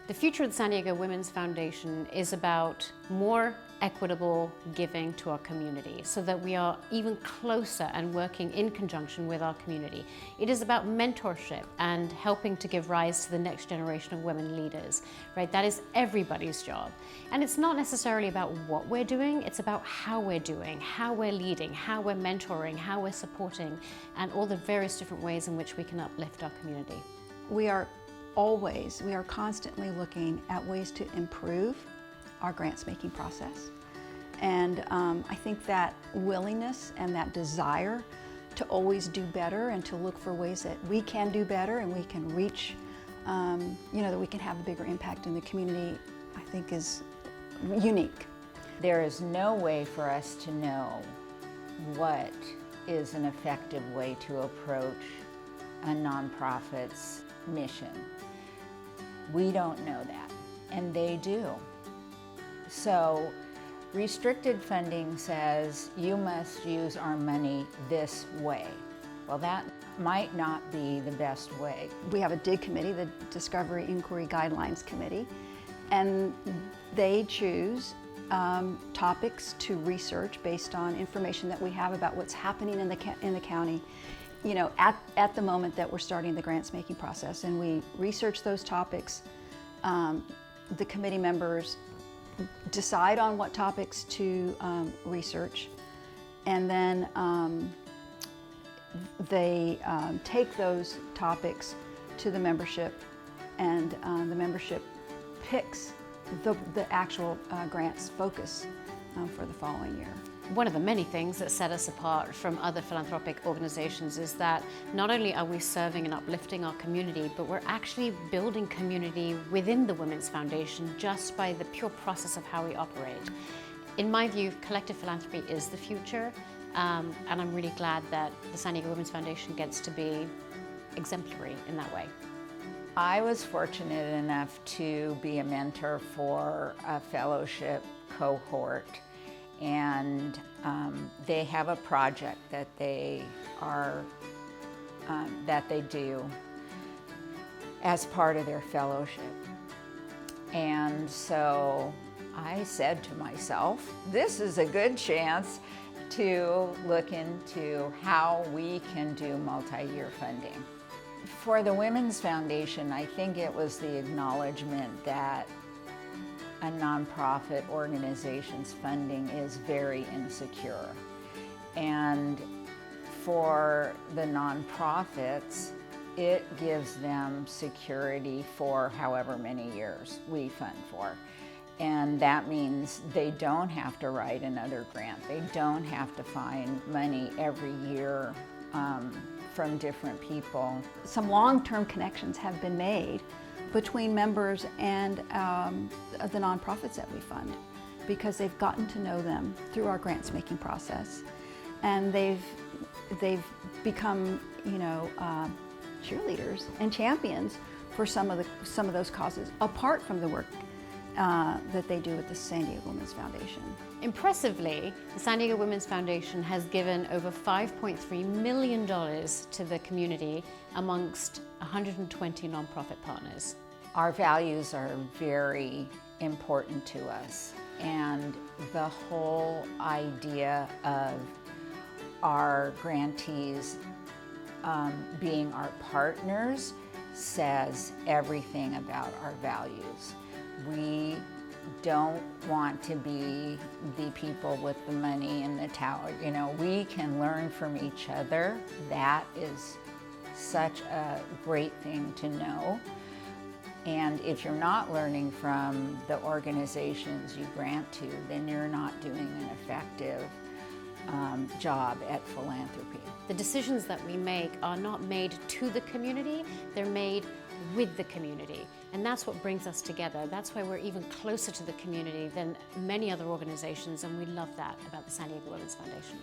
The future of the San Diego Women's Foundation is about more equitable giving to our community so that we are even closer and working in conjunction with our community. It is about mentorship and helping to give rise to the next generation of women leaders, right? That is everybody's job. And it's not necessarily about what we're doing, it's about how we're doing, how we're leading, how we're mentoring, how we're supporting, and all the various different ways in which we can uplift our community. We are constantly looking at ways to improve our grants making process. And I think that willingness and that desire to always do better and to look for ways that we can do better and we can reach, that we can have a bigger impact in the community, I think is unique. There is no way for us to know what is an effective way to approach a nonprofit's mission. We don't know that, and they do. So restricted funding says you must use our money this way. Well, that might not be the best way. We have a DIG committee, the Discovery Inquiry Guidelines Committee, and they choose topics to research based on information that we have about what's happening in the county, at the moment that we're starting the grants making process. And we research those topics. The committee members decide on what topics to research, and then they take those topics to the membership, and the membership picks the actual grants focus for the following year. One of the many things that set us apart from other philanthropic organizations is that not only are we serving and uplifting our community, but we're actually building community within the Women's Foundation just by the pure process of how we operate. In my view, collective philanthropy is the future, and I'm really glad that the San Diego Women's Foundation gets to be exemplary in that way. I was fortunate enough to be a mentor for a fellowship cohort, and they have a project that they do as part of their fellowship. And so I said to myself, this is a good chance to look into how we can do multi-year funding. For the Women's Foundation, I think it was the acknowledgement that a nonprofit organization's funding is very insecure. And for the nonprofits, it gives them security for however many years we fund for. And that means they don't have to write another grant. They don't have to find money every year from different people. Some long-term connections have been made between members and the nonprofits that we fund, because they've gotten to know them through our grants making process, and they've become cheerleaders and champions for some of those causes, apart from the work that they do at the San Diego Women's Foundation. Impressively, the San Diego Women's Foundation has given over $5.3 million to the community amongst 120 nonprofit partners. Our values are very important to us, and the whole idea of our grantees being our partners says everything about our values. We don't want to be the people with the money in the tower. We can learn from each other. That is such a great thing to know. And if you're not learning from the organizations you grant to, then you're not doing an effective job at philanthropy. The decisions that we make are not made to the community, they're made with the community. And that's what brings us together. That's why we're even closer to the community than many other organizations, and we love that about the San Diego Women's Foundation.